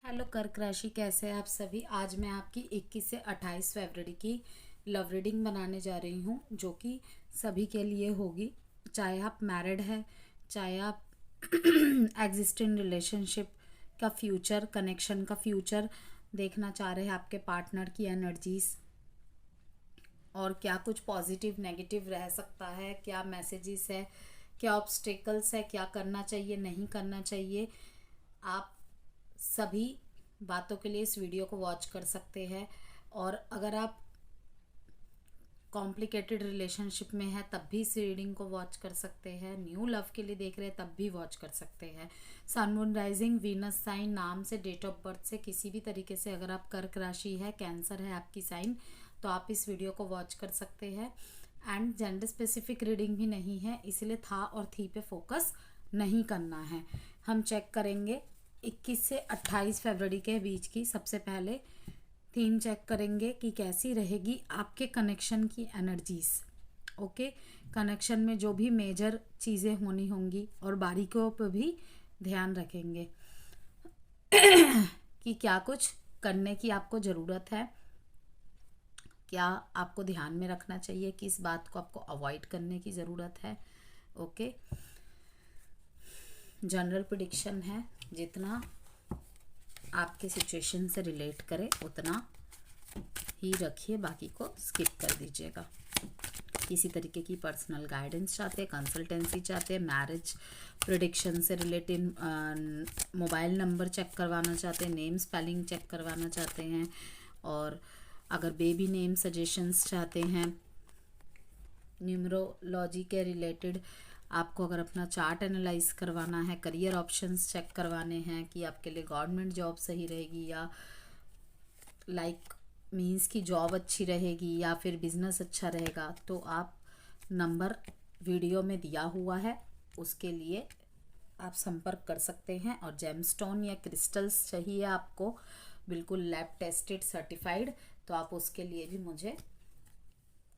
Hello कर्क राशि, कैसे हैं आप सभी। आज मैं आपकी 21 से 28 फरवरी की लव रीडिंग बनाने जा रही हूँ, जो कि सभी के लिए होगी। चाहे आप मैरिड हैं, चाहे आप एग्जिस्टिंग रिलेशनशिप का फ्यूचर, कनेक्शन का फ्यूचर देखना चाह रहे हैं, आपके पार्टनर की एनर्जीज और क्या कुछ पॉजिटिव नेगेटिव रह सकता है, क्या मैसेजेस है, क्या ऑब्स्टेकल्स है, क्या करना चाहिए नहीं करना चाहिए। आप सभी बातों के लिए इस वीडियो को वॉच कर सकते हैं। और अगर आप कॉम्प्लिकेटेड रिलेशनशिप में है तब भी इस रीडिंग को वॉच कर सकते हैं। न्यू लव के लिए देख रहे हैं तब भी वॉच कर सकते हैं। Sun moon rising Venus sign, नाम से, डेट ऑफ बर्थ से, किसी भी तरीके से अगर आप कर्क राशि है, कैंसर है आपकी साइन, तो आप इस वीडियो को वॉच कर सकते हैं। एंड जेंडर स्पेसिफिक रीडिंग भी नहीं है, इसलिए था और थी पे फोकस नहीं करना है। हम चेक करेंगे 21 से 28 फरवरी के बीच की। सबसे पहले थीम चेक करेंगे कि कैसी रहेगी आपके कनेक्शन की एनर्जीज। ओके, कनेक्शन में जो भी मेजर चीज़ें होनी होंगी और बारीकियों पर भी ध्यान रखेंगे कि क्या कुछ करने की आपको ज़रूरत है, क्या आपको ध्यान में रखना चाहिए, किस बात को आपको अवॉइड करने की ज़रूरत है। ओके, जनरल प्रिडिक्शन है, जितना आपके सिचुएशन से रिलेट करे उतना ही रखिए, बाकी को स्किप कर दीजिएगा। किसी तरीके की पर्सनल गाइडेंस चाहते हैं, कंसल्टेंसी चाहते हैं, मैरिज प्रिडिक्शन से रिलेटेड मोबाइल नंबर चेक करवाना चाहते हैं, नेम स्पेलिंग चेक करवाना चाहते हैं, और अगर बेबी नेम सजेशंस चाहते हैं, न्यूमरोलॉजी के रिलेटेड आपको अगर अपना चार्ट एनालाइज करवाना है, करियर ऑप्शंस चेक करवाने हैं कि आपके लिए गवर्नमेंट जॉब सही रहेगी या लाइक मीन्स की जॉब अच्छी रहेगी या फिर बिजनेस अच्छा रहेगा, तो आप नंबर वीडियो में दिया हुआ है, उसके लिए आप संपर्क कर सकते हैं। और जेमस्टोन या क्रिस्टल्स चाहिए आपको, बिल्कुल लैब टेस्टेड सर्टिफाइड, तो आप उसके लिए भी मुझे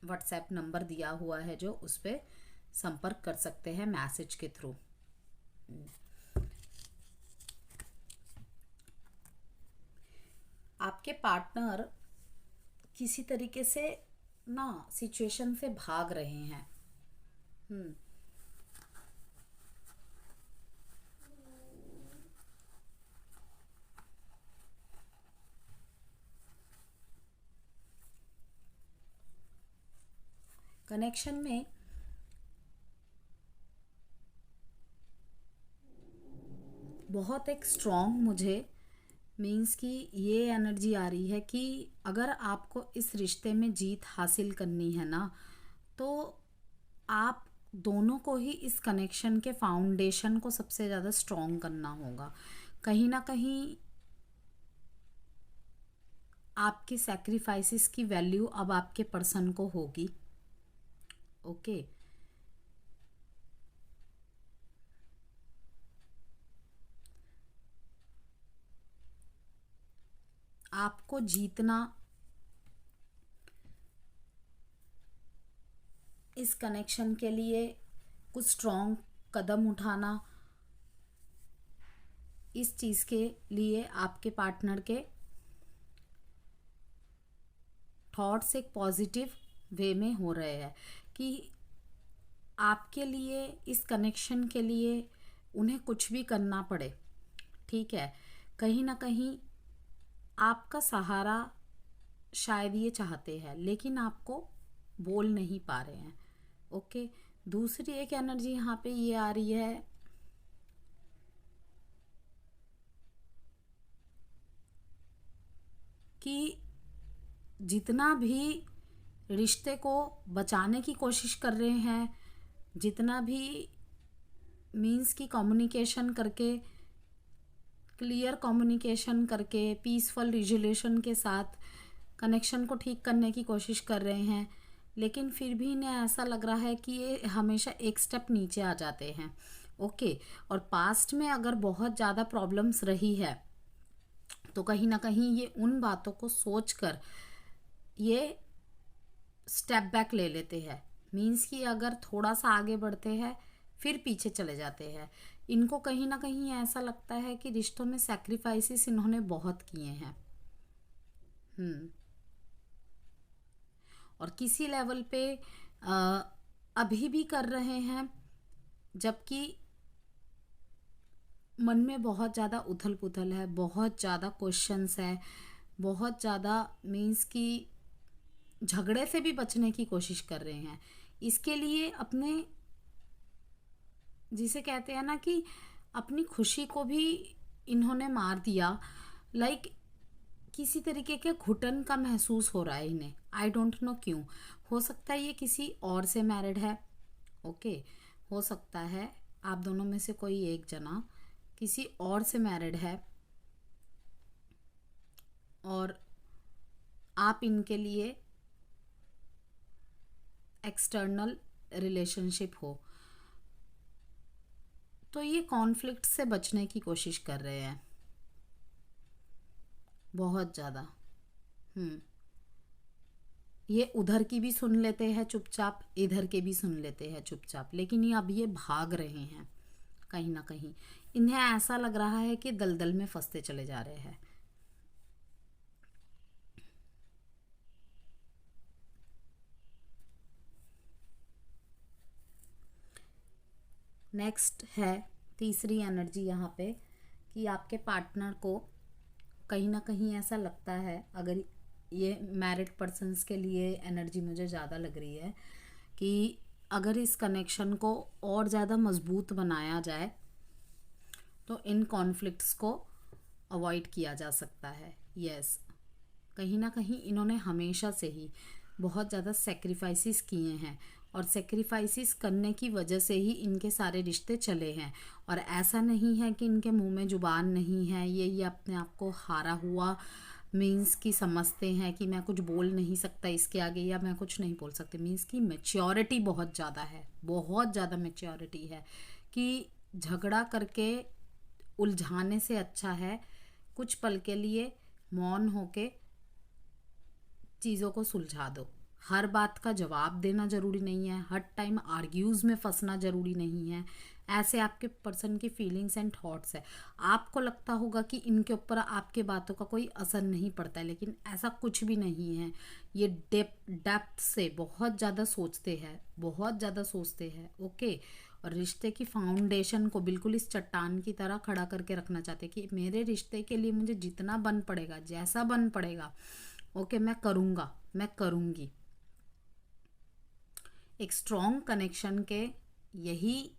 व्हाट्सएप नंबर दिया हुआ है, जो उस पर संपर्क कर सकते हैं मैसेज के थ्रू। आपके पार्टनर किसी तरीके से ना सिचुएशन से भाग रहे हैं। कनेक्शन में बहुत एक स्ट्रॉन्ग मुझे मीन्स कि ये एनर्जी आ रही है कि अगर आपको इस रिश्ते में जीत हासिल करनी है ना, तो आप दोनों को ही इस कनेक्शन के फाउंडेशन को सबसे ज़्यादा स्ट्रॉन्ग करना होगा। कहीं ना कहीं आपके सैक्रिफाइसेस की वैल्यू अब आपके पर्सन को होगी। ओके, आपको जीतना, इस कनेक्शन के लिए कुछ स्ट्रॉन्ग कदम उठाना, इस चीज़ के लिए आपके पार्टनर के थॉट्स एक पॉजिटिव वे में हो रहे हैं कि आपके लिए, इस कनेक्शन के लिए उन्हें कुछ भी करना पड़े, ठीक है। कहीं ना कहीं आपका सहारा शायद ये चाहते हैं, लेकिन आपको बोल नहीं पा रहे हैं। ओके, दूसरी एक एनर्जी यहाँ पे ये आ रही है कि जितना भी रिश्ते को बचाने की कोशिश कर रहे हैं, जितना भी मीन्स की कम्युनिकेशन करके, क्लियर कम्युनिकेशन करके, पीसफुल रिजोल्यूशन के साथ कनेक्शन को ठीक करने की कोशिश कर रहे हैं, लेकिन फिर भी इन्हें ऐसा लग रहा है कि ये हमेशा एक स्टेप नीचे आ जाते हैं। ओके, और पास्ट में अगर बहुत ज़्यादा प्रॉब्लम्स रही है तो कहीं ना कहीं ये उन बातों को सोचकर ये स्टेप बैक ले लेते हैं। मीन्स कि अगर थोड़ा सा आगे बढ़ते हैं फिर पीछे चले जाते हैं इनको कहीं ना कहीं ऐसा लगता है कि रिश्तों में सैक्रिफाइसेस इन्होंने बहुत किए हैं। हम्म। और किसी लेवल पे अ, अभी भी कर रहे हैं, जबकि मन में बहुत ज़्यादा उथल पुथल है, बहुत ज़्यादा क्वेश्चंस है, बहुत ज़्यादा मीन्स कि झगड़े से भी बचने की कोशिश कर रहे हैं। इसके लिए अपने, जिसे कहते हैं ना कि अपनी खुशी को भी इन्होंने मार दिया। लाइक किसी तरीके के घुटन का महसूस हो रहा है इन्हें, आई डोंट नो क्यों। हो सकता है ये किसी और से मैरिड है, ओके। हो सकता है आप दोनों में से कोई एक जना किसी और से मैरिड है और आप इनके लिए एक्सटर्नल रिलेशनशिप हो। तो ये कॉन्फ्लिक्ट से बचने की कोशिश कर रहे हैं बहुत ज़्यादा। हम्म। ये उधर की भी सुन लेते हैं चुपचाप, इधर के भी सुन लेते हैं चुपचाप, लेकिन ये अब ये भाग रहे हैं कहीं ना कहीं। इन्हें ऐसा लग रहा है कि दलदल में फंसते चले जा रहे हैं। नेक्स्ट है तीसरी एनर्जी यहाँ पे, कि आपके पार्टनर को कहीं ना कहीं ऐसा लगता है, अगर ये मैरिड पर्सन्स के लिए एनर्जी मुझे ज़्यादा लग रही है, कि अगर इस कनेक्शन को और ज़्यादा मजबूत बनाया जाए तो इन कॉन्फ्लिक्ट्स को अवॉइड किया जा सकता है। यस, कहीं ना कहीं इन्होंने हमेशा से ही बहुत ज़्यादा सेक्रीफाइसेस किए हैं और सेक्रीफाइसेस करने की वजह से ही इनके सारे रिश्ते चले हैं। और ऐसा नहीं है कि इनके मुंह में जुबान नहीं है, ये अपने आप को हारा हुआ मीन्स कि समझते हैं कि मैं कुछ बोल नहीं सकता इसके आगे, या मैं कुछ नहीं बोल सकती। मीन्स कि मैच्योरिटी बहुत ज़्यादा है, बहुत ज़्यादा मैच्योरिटी है, कि झगड़ा करके उलझाने से अच्छा है कुछ पल के लिए मौन होके चीज़ों को सुलझा दो। हर बात का जवाब देना ज़रूरी नहीं है, हर टाइम आर्ग्यूज़ में फंसना ज़रूरी नहीं है। ऐसे आपके पर्सन की फीलिंग्स एंड थॉट्स है, आपको लगता होगा कि इनके ऊपर आपके बातों का कोई असर नहीं पड़ता है, लेकिन ऐसा कुछ भी नहीं है। ये डेप्थ से बहुत ज़्यादा सोचते हैं, बहुत ज़्यादा सोचते हैं, ओके। और रिश्ते की फाउंडेशन को बिल्कुल इस चट्टान की तरह खड़ा करके रखना चाहते हैं कि मेरे रिश्ते के लिए मुझे जितना बन पड़ेगा, जैसा बन पड़ेगा, ओके, मैं करूँगा, मैं करूँगी। एक स्ट्रॉन्ग कनेक्शन के यही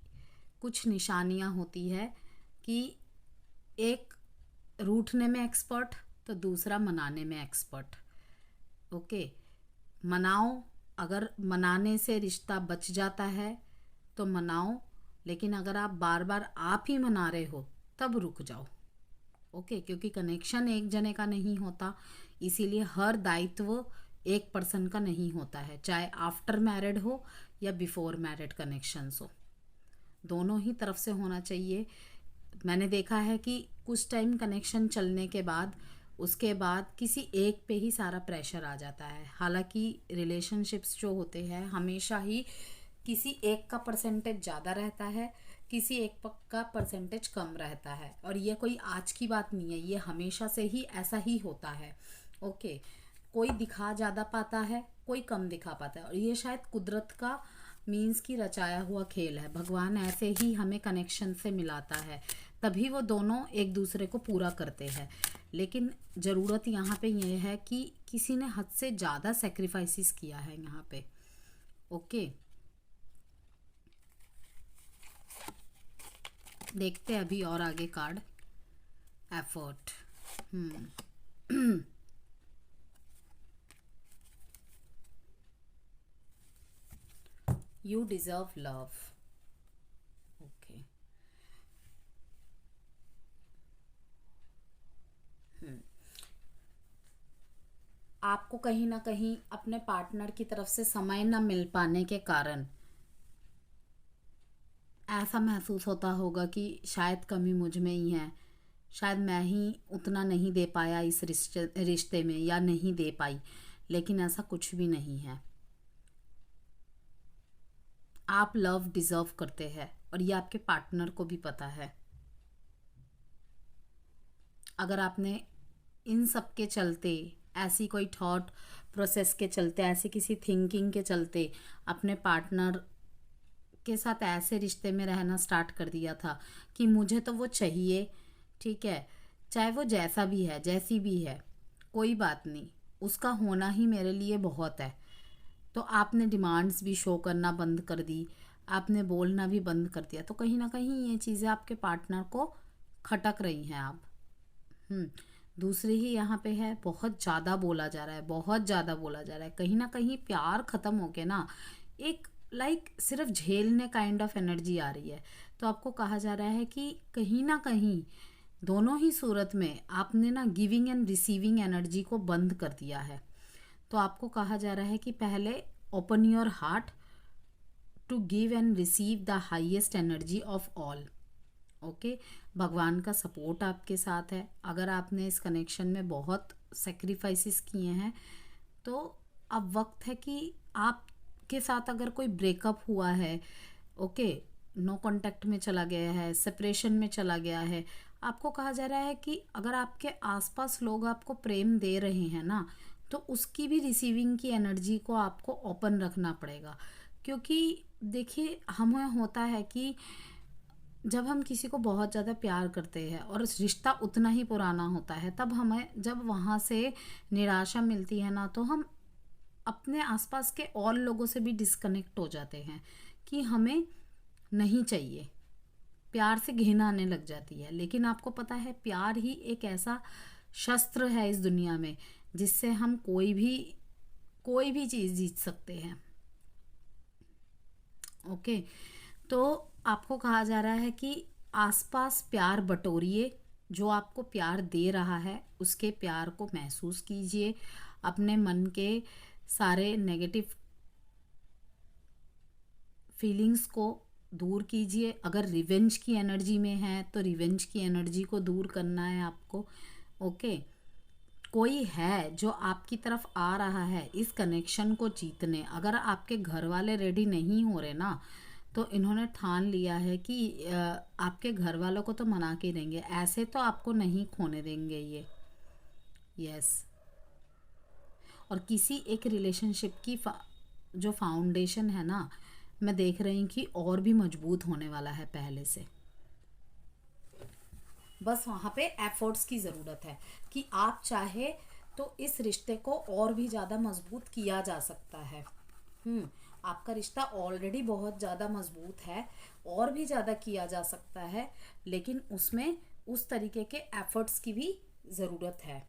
कुछ निशानियाँ होती है, कि एक रूठने में एक्सपर्ट तो दूसरा मनाने में एक्सपर्ट, ओके। मनाओ, अगर मनाने से रिश्ता बच जाता है तो मनाओ, लेकिन अगर आप बार बार आप ही मना रहे हो तब रुक जाओ, ओके। क्योंकि कनेक्शन एक जने का नहीं होता, इसीलिए हर दायित्व एक पर्सन का नहीं होता है, चाहे आफ्टर मैरिड हो या बिफोर मैरिड कनेक्शंस हो, दोनों ही तरफ से होना चाहिए। मैंने देखा है कि कुछ टाइम कनेक्शन चलने के बाद उसके बाद किसी एक पे ही सारा प्रेशर आ जाता है। हालांकि रिलेशनशिप्स जो होते हैं हमेशा ही किसी एक का परसेंटेज ज़्यादा रहता है, किसी एक का परसेंटेज कम रहता है, और ये कोई आज की बात नहीं है, ये हमेशा से ही ऐसा ही होता है, ओके। कोई दिखा ज़्यादा पाता है, कोई कम दिखा पाता है, और ये शायद कुदरत का मीन्स की रचाया हुआ खेल है। भगवान ऐसे ही हमें कनेक्शन से मिलाता है, तभी वो दोनों एक दूसरे को पूरा करते हैं। लेकिन ज़रूरत यहाँ पे ये है कि किसी ने हद से ज़्यादा सेक्रीफाइसेस किया है यहाँ पे, ओके। देखते हैं अभी और आगे card, effort. You deserve love, okay. आपको कहीं ना कहीं अपने पार्टनर की तरफ से समय ना मिल पाने के कारण ऐसा महसूस होता होगा कि शायद कमी मुझ में ही है, शायद मैं ही उतना नहीं दे पाया इस रिश्ते में, या नहीं दे पाई। लेकिन ऐसा कुछ भी नहीं है। आप लव डिजर्व करते हैं और ये आपके पार्टनर को भी पता है। अगर आपने इन सब के चलते, ऐसी कोई थॉट प्रोसेस के चलते, ऐसी किसी थिंकिंग के चलते अपने पार्टनर के साथ ऐसे रिश्ते में रहना स्टार्ट कर दिया था कि मुझे तो वो चाहिए, ठीक है, चाहे वो जैसा भी है, जैसी भी है, कोई बात नहीं, उसका होना ही मेरे लिए बहुत है, तो आपने डिमांड्स भी शो करना बंद कर दी, आपने बोलना भी बंद कर दिया, तो कहीं ना कहीं ये चीज़ें आपके पार्टनर को खटक रही हैं आप। दूसरी ही यहाँ पे है, बहुत ज़्यादा बोला जा रहा है, बहुत ज़्यादा बोला जा रहा है, कहीं ना कहीं प्यार ख़त्म होके ना एक सिर्फ झेलने काइंड ऑफ एनर्जी आ रही है। तो आपको कहा जा रहा है कि कहीं ना कहीं दोनों ही सूरत में आपने ना गिविंग एंड रिसीविंग एनर्जी को बंद कर दिया है। तो आपको कहा जा रहा है कि पहले open your heart to give and receive the highest energy of all. Okay, भगवान का सपोर्ट आपके साथ है। अगर आपने इस कनेक्शन में बहुत सेक्रीफाइसेस किए हैं तो अब वक्त है कि आपके साथ अगर कोई ब्रेकअप हुआ है, ओके, नो कांटेक्ट में चला गया है, सेपरेशन में चला गया है, आपको कहा जा रहा है कि अगर आपके आसपास लोग आपको प्रेम दे रहे हैं ना, तो उसकी भी रिसीविंग की एनर्जी को आपको ओपन रखना पड़ेगा। क्योंकि देखिए, हमें होता है कि जब हम किसी को बहुत ज़्यादा प्यार करते हैं और रिश्ता उतना ही पुराना होता है, तब हमें जब वहाँ से निराशा मिलती है ना, तो हम अपने आसपास के और लोगों से भी डिस्कनेक्ट हो जाते हैं कि हमें नहीं चाहिए, प्यार से घृणा आने लग जाती है। लेकिन आपको पता है, प्यार ही एक ऐसा शस्त्र है इस दुनिया में जिससे हम कोई भी चीज़ जीत सकते हैं। ओके, तो आपको कहा जा रहा है कि आसपास प्यार बटोरिए, जो आपको प्यार दे रहा है उसके प्यार को महसूस कीजिए, अपने मन के सारे नेगेटिव फीलिंग्स को दूर कीजिए। अगर रिवेंज की एनर्जी में है तो रिवेंज की एनर्जी को दूर करना है आपको। ओके, कोई है जो आपकी तरफ आ रहा है इस कनेक्शन को जीतने। अगर आपके घर वाले रेडी नहीं हो रहे ना, तो इन्होंने ठान लिया है कि आपके घर वालों को तो मना के देंगे, ऐसे तो आपको नहीं खोने देंगे ये। यस, और किसी एक रिलेशनशिप की जो फाउंडेशन है ना, मैं देख रही हूँ कि और भी मजबूत होने वाला है पहले से। बस वहाँ पे एफर्ट्स की ज़रूरत है कि आप चाहे तो इस रिश्ते को और भी ज़्यादा मजबूत किया जा सकता है। आपका रिश्ता ऑलरेडी बहुत ज़्यादा मजबूत है, और भी ज़्यादा किया जा सकता है, लेकिन उसमें उस तरीके के एफर्ट्स की भी ज़रूरत है।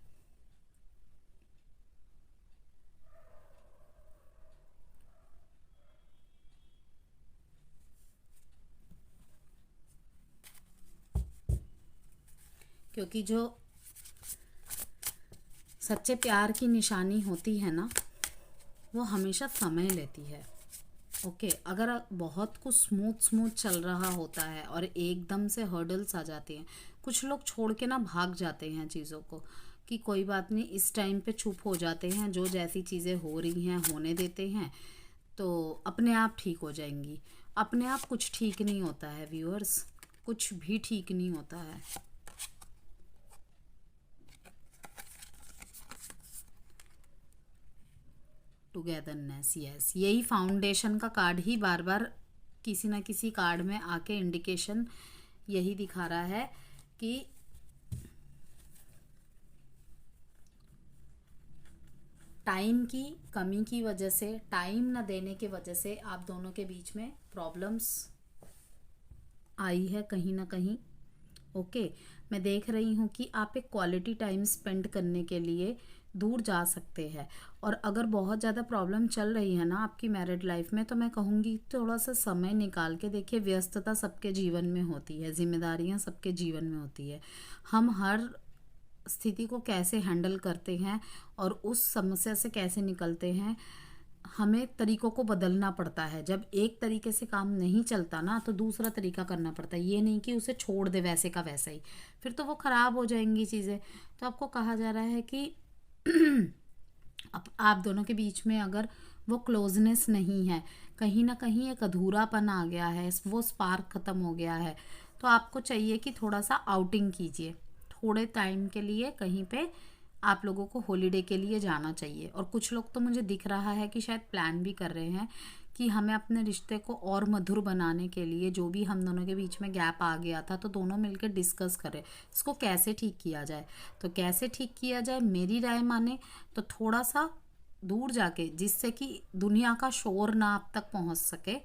क्योंकि जो सच्चे प्यार की निशानी होती है ना, वो हमेशा समय लेती है। ओके, अगर बहुत कुछ स्मूथ चल रहा होता है और एकदम से हर्डल्स आ जाते हैं, कुछ लोग छोड़ के ना भाग जाते हैं चीज़ों को कि कोई बात नहीं, इस टाइम पे चुप हो जाते हैं, जो जैसी चीज़ें हो रही हैं होने देते हैं, तो अपने आप ठीक हो जाएंगी। अपने आप कुछ ठीक नहीं होता है व्यूअर्स, कुछ भी ठीक नहीं होता है। टुगेदरनेस, यस, यही फाउंडेशन का कार्ड ही बार बार किसी ना किसी कार्ड में आके इंडिकेशन यही दिखा रहा है कि टाइम की कमी की वजह से, टाइम न देने की वजह से आप दोनों के बीच में प्रॉब्लम्स आई है कहीं ना कहीं। ओके, मैं देख रही हूँ कि आप एक क्वालिटी टाइम स्पेंड करने के लिए दूर जा सकते हैं। और अगर बहुत ज़्यादा प्रॉब्लम चल रही है ना आपकी मैरिड लाइफ में, तो मैं कहूँगी थोड़ा सा समय निकाल के देखिए। व्यस्तता सबके जीवन में होती है, जिम्मेदारियाँ सबके जीवन में होती है, हम हर स्थिति को कैसे हैंडल करते हैं और उस समस्या से कैसे निकलते हैं, हमें तरीकों को बदलना पड़ता है। जब एक तरीके से काम नहीं चलता ना, तो दूसरा तरीका करना पड़ता है। ये नहीं कि उसे छोड़ दे वैसे का वैसा ही, फिर तो वो ख़राब हो जाएंगी चीज़ें। तो आपको कहा जा रहा है कि अब आप दोनों के बीच में अगर वो क्लोजनेस नहीं है, कहीं ना कहीं एक अधूरापन आ गया है, वो स्पार्क ख़त्म हो गया है। तो आपको चाहिए कि थोड़ा सा आउटिंग कीजिए, थोड़े टाइम के लिए कहीं पे आप लोगों को हॉलीडे के लिए जाना चाहिए। और कुछ लोग तो मुझे दिख रहा है कि शायद प्लान भी कर रहे हैं कि हमें अपने रिश्ते को और मधुर बनाने के लिए, जो भी हम दोनों के बीच में गैप आ गया था, तो दोनों मिलकर डिस्कस करें इसको कैसे ठीक किया जाए। तो कैसे ठीक किया जाए, मेरी राय माने तो थोड़ा सा दूर जाके, जिससे कि दुनिया का शोर ना आप तक पहुंच सके।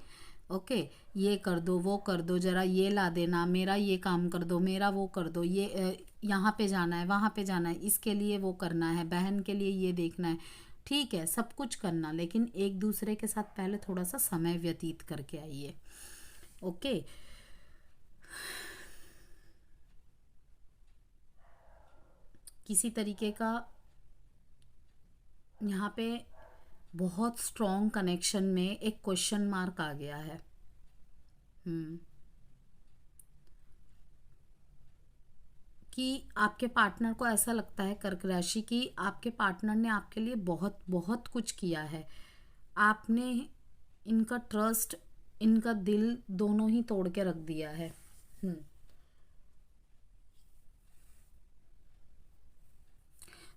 ओके, ये कर दो, वो कर दो, ज़रा ये ला देना, मेरा ये काम कर दो, मेरा वो कर दो, ये यहाँ पे जाना है, वहाँ पे जाना है, इसके लिए वो करना है, बहन के लिए ये देखना है। ठीक है, सब कुछ करना, लेकिन एक दूसरे के साथ पहले थोड़ा सा समय व्यतीत करके आइए। ओके, किसी तरीके का यहाँ पे बहुत स्ट्रॉन्ग कनेक्शन में एक क्वेश्चन मार्क आ गया है। कि आपके पार्टनर को ऐसा लगता है, कर्क राशि, कि आपके पार्टनर ने आपके लिए बहुत बहुत कुछ किया है। आपने इनका ट्रस्ट, इनका दिल दोनों ही तोड़ के रख दिया है।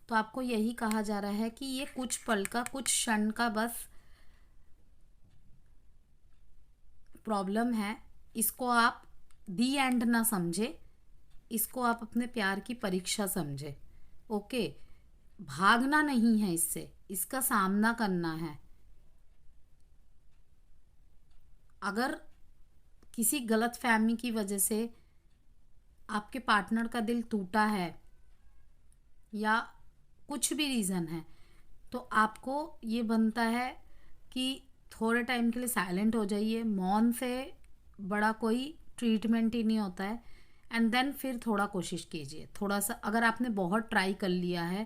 तो आपको यही कहा जा रहा है कि ये कुछ पल का, कुछ क्षण का बस प्रॉब्लम है। इसको आप दी एंड ना समझे, इसको आप अपने प्यार की परीक्षा समझे। ओके, भागना नहीं है इससे, इसका सामना करना है। अगर किसी गलत फहमी की वजह से आपके पार्टनर का दिल टूटा है या कुछ भी रीज़न है, तो आपको ये बनता है कि थोड़े टाइम के लिए साइलेंट हो जाइए। मौन से बड़ा कोई ट्रीटमेंट ही नहीं होता है। एंड देन फिर थोड़ा कोशिश कीजिए, थोड़ा सा, अगर आपने बहुत ट्राई कर लिया है,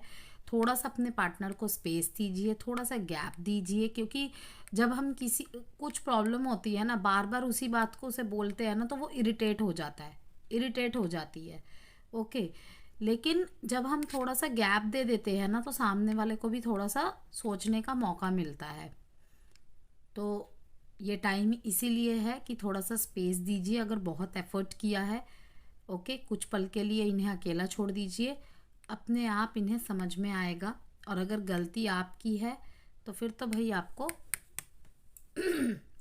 थोड़ा सा अपने पार्टनर को स्पेस दीजिए, थोड़ा सा गैप दीजिए। क्योंकि जब हम किसी, कुछ प्रॉब्लम होती है ना, बार बार उसी बात को उसे बोलते हैं ना, तो वो इरिटेट हो जाता है, इरिटेट हो जाती है। ओके, लेकिन जब हम थोड़ा सा गैप दे देते हैं ना, तो सामने वाले को भी थोड़ा सा सोचने का मौका मिलता है। तो ये टाइम इसीलिए है कि थोड़ा सा स्पेस दीजिए। अगर बहुत एफर्ट किया है, ओके, कुछ पल के लिए इन्हें अकेला छोड़ दीजिए, अपने आप इन्हें समझ में आएगा। और अगर गलती आपकी है तो फिर तो भाई आपको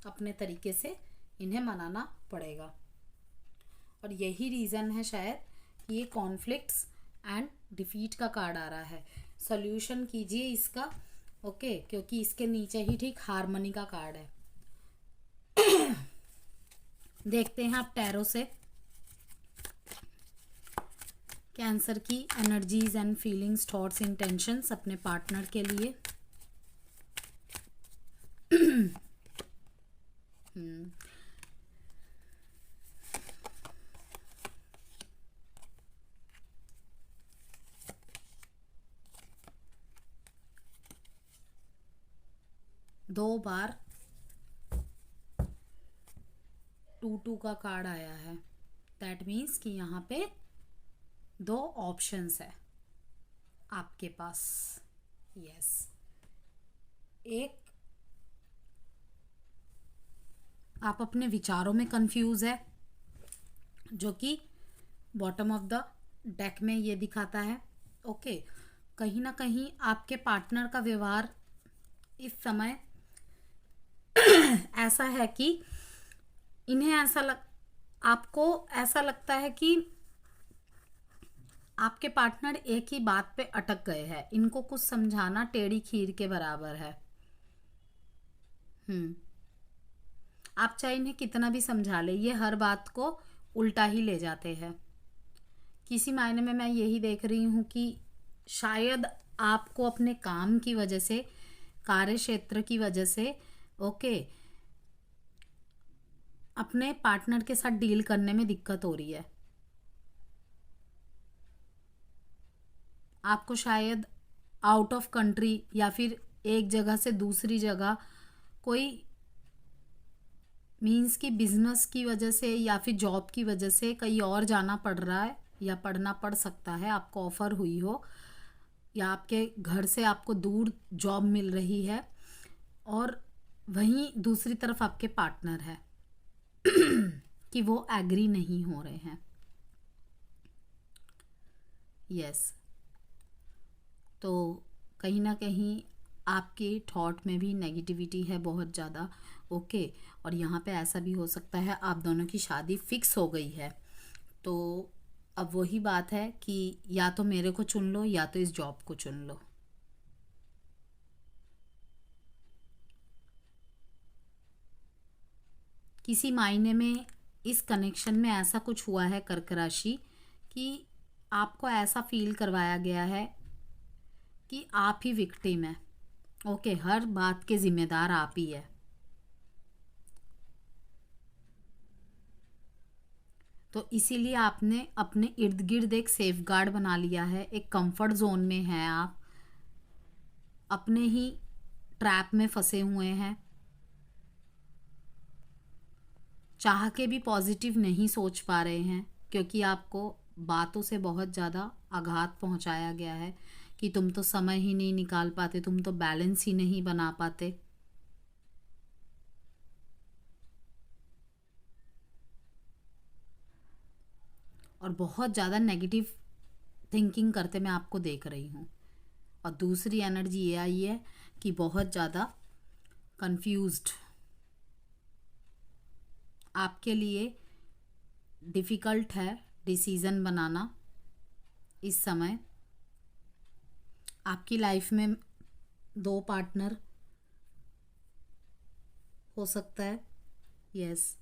अपने तरीके से इन्हें मनाना पड़ेगा। और यही रीज़न है शायद कि ये कॉन्फ्लिक्ट्स एंड डिफीट का कार्ड आ रहा है। सॉल्यूशन कीजिए इसका। ओके, क्योंकि इसके नीचे ही ठीक हारमोनी का कार्ड है। देखते हैं आप टैरो से कैंसर की energies and feelings, thoughts, intentions अपने पार्टनर के लिए। दो बार 2-2 का कार्ड आया है। दैट मीन्स कि यहाँ पे दो ऑप्शंस है आपके पास। यस, एक, आप अपने विचारों में कंफ्यूज है, जो कि बॉटम ऑफ द डेक में ये दिखाता है। ओके, कहीं ना कहीं आपके पार्टनर का व्यवहार इस समय ऐसा है कि इन्हें आपको ऐसा लगता है कि आपके पार्टनर एक ही बात पे अटक गए हैं। इनको कुछ समझाना टेढ़ी खीर के बराबर है। आप चाहे इन्हें कितना भी समझा ले, ये हर बात को उल्टा ही ले जाते हैं। किसी मायने में मैं यही देख रही हूँ कि शायद आपको अपने काम की वजह से, कार्य क्षेत्र की वजह से, ओके, अपने पार्टनर के साथ डील करने में दिक्कत हो रही है। आपको शायद आउट ऑफ कंट्री या फिर एक जगह से दूसरी जगह कोई मीन्स कि बिजनेस की वजह से या फिर जॉब की वजह से कहीं और जाना पड़ रहा है या पढ़ना पड़ सकता है। आपको ऑफर हुई हो या आपके घर से आपको दूर जॉब मिल रही है और वहीं दूसरी तरफ आपके पार्टनर है कि वो एग्री नहीं हो रहे हैं। यस, तो कहीं ना कहीं आपके थॉट में भी नेगेटिविटी है बहुत ज़्यादा। ओके, और यहाँ पे ऐसा भी हो सकता है आप दोनों की शादी फिक्स हो गई है। तो अब वही बात है कि या तो मेरे को चुन लो या तो इस जॉब को चुन लो। किसी मायने में इस कनेक्शन में ऐसा कुछ हुआ है कर्क राशि कि आपको ऐसा फील करवाया गया है कि आप ही विक्टिम है। ओके, हर बात के जिम्मेदार आप ही है। तो इसीलिए आपने अपने इर्द गिर्द एक सेफ गार्ड बना लिया है, एक कंफर्ट जोन में हैं आप, अपने ही ट्रैप में फंसे हुए हैं। चाह के भी पॉजिटिव नहीं सोच पा रहे हैं क्योंकि आपको बातों से बहुत ज़्यादा आघात पहुंचाया गया है कि तुम तो समय ही नहीं निकाल पाते, तुम तो बैलेंस ही नहीं बना पाते। और बहुत ज़्यादा नेगेटिव थिंकिंग करते मैं आपको देख रही हूँ। और दूसरी एनर्जी ये आई है कि बहुत ज़्यादा कंफ्यूज्ड, आपके लिए डिफ़िकल्ट है डिसीज़न बनाना इस समय। आपकी लाइफ में दो पार्टनर हो सकता है। यस,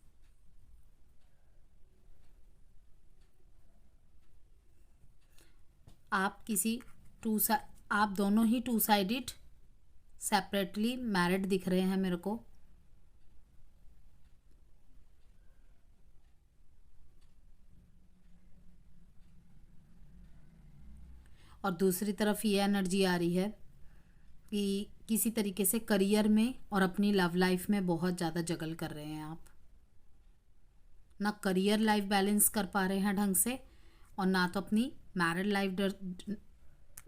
आप किसी आप दोनों ही टू साइडेड सेपरेटली मैरिड दिख रहे हैं मेरे को। और दूसरी तरफ ये एनर्जी आ रही है कि किसी तरीके से करियर में और अपनी लव लाइफ में बहुत ज़्यादा जगल कर रहे हैं आप। ना करियर लाइफ बैलेंस कर पा रहे हैं ढंग से और ना तो अपनी मैरिड लाइफ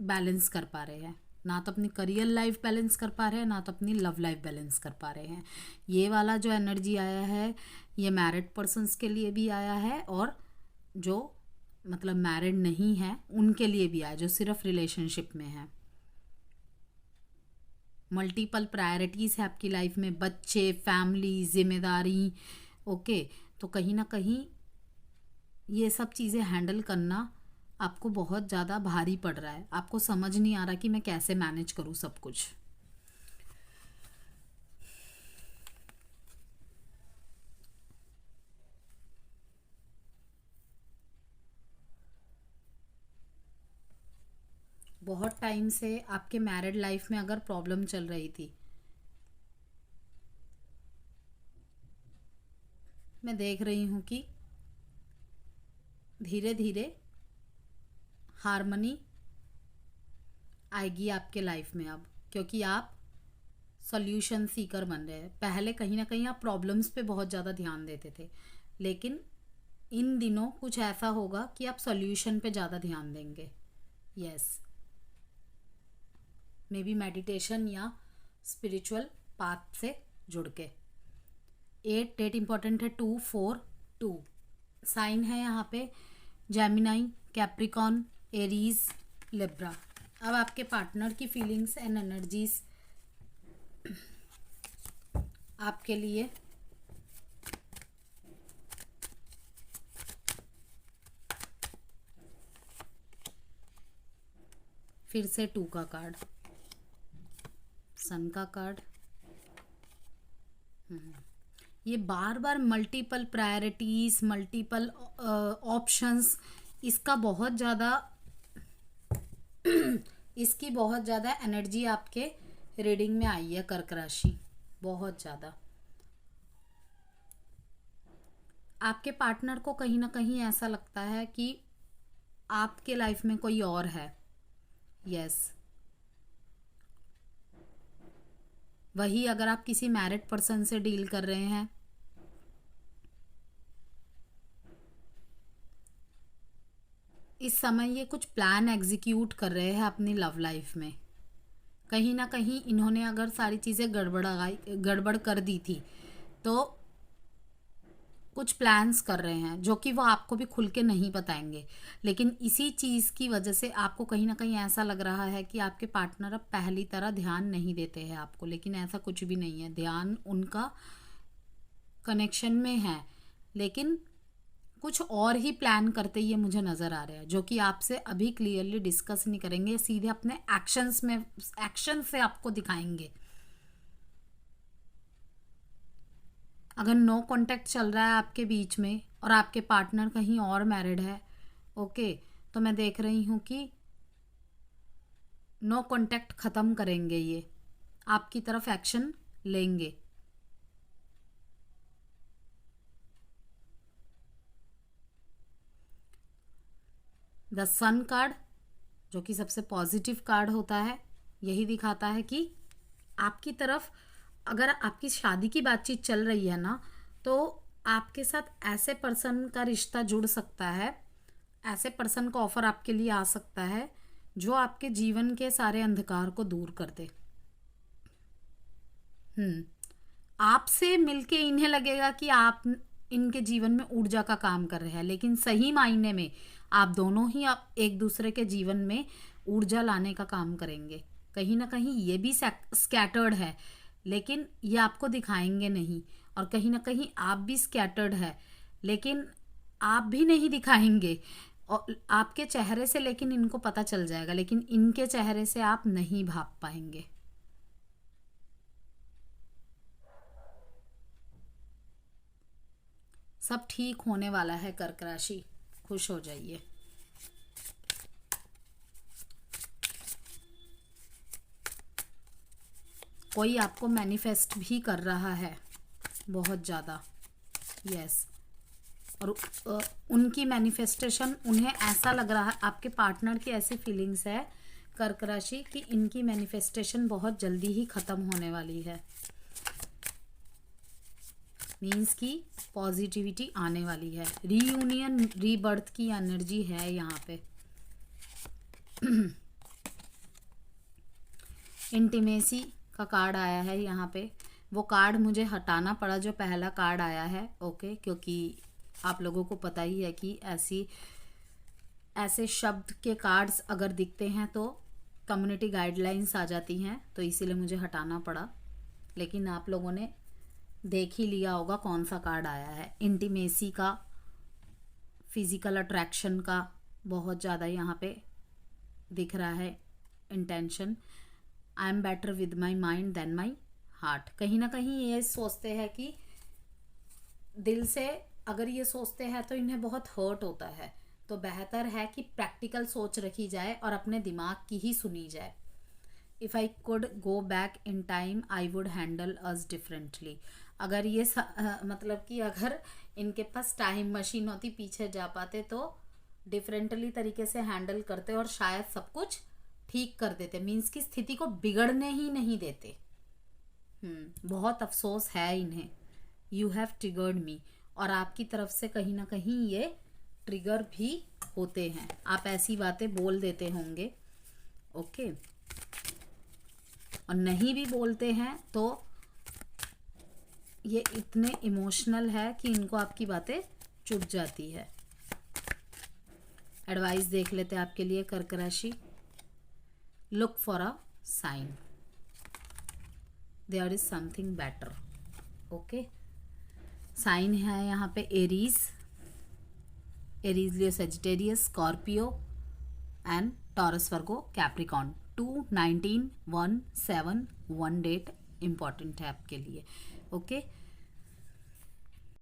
बैलेंस कर पा रहे हैं। ना तो अपनी करियर लाइफ बैलेंस कर पा रहे हैं, ना तो अपनी लव लाइफ बैलेंस कर पा रहे हैं। ये वाला जो एनर्जी आया है ये मैरिड पर्सन्स के लिए भी आया है और जो मतलब मैरिड नहीं है उनके लिए भी आया, जो सिर्फ रिलेशनशिप में है। मल्टीपल प्रायोरिटीज़ है आपकी लाइफ में, बच्चे, फैमिली, जिम्मेदारी। ओके, तो कहीं ना कहीं ये सब चीज़ें हैंडल करना आपको बहुत ज़्यादा भारी पड़ रहा है। आपको समझ नहीं आ रहा कि मैं कैसे मैनेज करूँ सब कुछ। बहुत टाइम से आपके मैरिड लाइफ में अगर प्रॉब्लम चल रही थी, मैं देख रही हूँ कि धीरे धीरे हारमनी आएगी आपके लाइफ में अब, क्योंकि आप सॉल्यूशन सीकर बन रहे हैं। पहले कहीं ना कहीं आप प्रॉब्लम्स पे बहुत ज़्यादा ध्यान देते थे, लेकिन इन दिनों कुछ ऐसा होगा कि आप सॉल्यूशन पे ज़्यादा ध्यान देंगे। यस, मे बी मेडिटेशन या स्पिरिचुअल पाथ से जुड़ के। 8 डेट इंपॉर्टेंट है, 2 4 2 साइन है यहाँ पे जेमिनाई, कैप्रिकॉन, एरीज, लिब्रा। अब आपके पार्टनर की फीलिंग्स एंड एनर्जीज आपके लिए। फिर से 2 का कार्ड, सन का कार्ड। ये बार बार मल्टीपल प्रायोरिटीज, मल्टीपल ऑप्शंस, इसका बहुत ज़्यादा इसकी बहुत ज़्यादा एनर्जी आपके रीडिंग में आई है कर्क राशि, बहुत ज़्यादा। आपके पार्टनर को कहीं ना कहीं ऐसा लगता है कि आपके लाइफ में कोई और है। यस, वही अगर आप किसी मैरिड पर्सन से डील कर रहे हैं, इस समय ये कुछ प्लान एग्जीक्यूट कर रहे हैं अपनी लव लाइफ में। कहीं ना कहीं इन्होंने अगर सारी चीज़ें गड़बड़ कर दी थी तो कुछ प्लान्स कर रहे हैं जो कि वो आपको भी खुल के नहीं बताएंगे, लेकिन इसी चीज़ की वजह से आपको कहीं ना कहीं ऐसा लग रहा है कि आपके पार्टनर अब पहली तरह ध्यान नहीं देते हैं आपको, लेकिन ऐसा कुछ भी नहीं है। ध्यान उनका कनेक्शन में है, लेकिन कुछ और ही प्लान करते ये मुझे नज़र आ रहा है, जो कि आपसे अभी क्लियरली डिस्कस नहीं करेंगे, सीधे अपने एक्शन से आपको दिखाएंगे। अगर नो कांटेक्ट चल रहा है आपके बीच में और आपके पार्टनर कहीं और मैरिड है, ओके, तो मैं देख रही हूँ कि नो कांटेक्ट ख़त्म करेंगे, ये आपकी तरफ एक्शन लेंगे। द सन कार्ड, जो कि सबसे पॉजिटिव कार्ड होता है, यही दिखाता है कि आपकी तरफ अगर आपकी शादी की बातचीत चल रही है ना, तो आपके साथ ऐसे पर्सन का रिश्ता जुड़ सकता है, ऐसे पर्सन का ऑफर आपके लिए आ सकता है जो आपके जीवन के सारे अंधकार को दूर कर दे। आपसे मिलके इन्हें लगेगा कि आप इनके जीवन में ऊर्जा का काम कर रहे हैं, लेकिन सही मायने में आप दोनों ही आप एक दूसरे के जीवन में ऊर्जा लाने का काम करेंगे। कहीं ना कहीं ये भी स्कैटर्ड है, लेकिन ये आपको दिखाएंगे नहीं, और कहीं ना कहीं आप भी स्कैटर्ड है, लेकिन आप भी नहीं दिखाएंगे, और आपके चेहरे से लेकिन इनको पता चल जाएगा, लेकिन इनके चेहरे से आप नहीं भाप पाएंगे। सब ठीक होने वाला है कर्क राशि, खुश हो जाइए। कोई आपको मैनिफेस्ट भी कर रहा है बहुत ज़्यादा, यस, और उनकी मैनिफेस्टेशन, उन्हें ऐसा लग रहा है, आपके पार्टनर की ऐसी फीलिंग्स है कर्क राशि कि इनकी मैनिफेस्टेशन बहुत जल्दी ही ख़त्म होने वाली है। मीन्स की पॉजिटिविटी आने वाली है, रीयूनियन रीबर्थ की एनर्जी है यहाँ पे। इंटीमेसी का कार्ड आया है यहाँ पे, वो कार्ड मुझे हटाना पड़ा जो पहला कार्ड आया है, ओके, क्योंकि आप लोगों को पता ही है कि ऐसे शब्द के कार्ड्स अगर दिखते हैं तो कम्युनिटी गाइडलाइंस आ जाती हैं, तो इसीलिए मुझे हटाना पड़ा, लेकिन आप लोगों ने देख ही लिया होगा कौन सा कार्ड आया है। इंटीमेसी का, फिजिकल अट्रैक्शन का बहुत ज़्यादा यहाँ पे दिख रहा है intention. I am better with my mind than my heart. कहीं ना कहीं ये सोचते हैं कि दिल से अगर ये सोचते हैं तो इन्हें बहुत हर्ट होता है, तो बेहतर है कि प्रैक्टिकल सोच रखी जाए और अपने दिमाग की ही सुनी जाए। If I could go back in time I would handle us differently. अगर ये मतलब कि अगर इनके पास टाइम मशीन होती, पीछे जा पाते तो डिफरेंटली तरीके से हैंडल करते और शायद सब कुछ ठीक कर देते, मीन्स की स्थिति को बिगड़ने ही नहीं देते। बहुत अफसोस है इन्हें, यू हैव ट्रिगर्ड मी, और आपकी तरफ से कहीं ना कहीं ये ट्रिगर भी होते हैं, आप ऐसी बातें बोल देते होंगे, ओके, और नहीं भी बोलते हैं तो ये इतने इमोशनल है कि इनको आपकी बातें चुभ जाती है। एडवाइस देख लेते हैं आपके लिए कर्क राशि। Look for a sign, there is something better, okay. Sign है यहाँ पे Aries, Leo, Sagittarius, Scorpio and Taurus, Virgo, Capricorn. 2, 19, 1, 7, 1 date important है आपके लिए, ओके।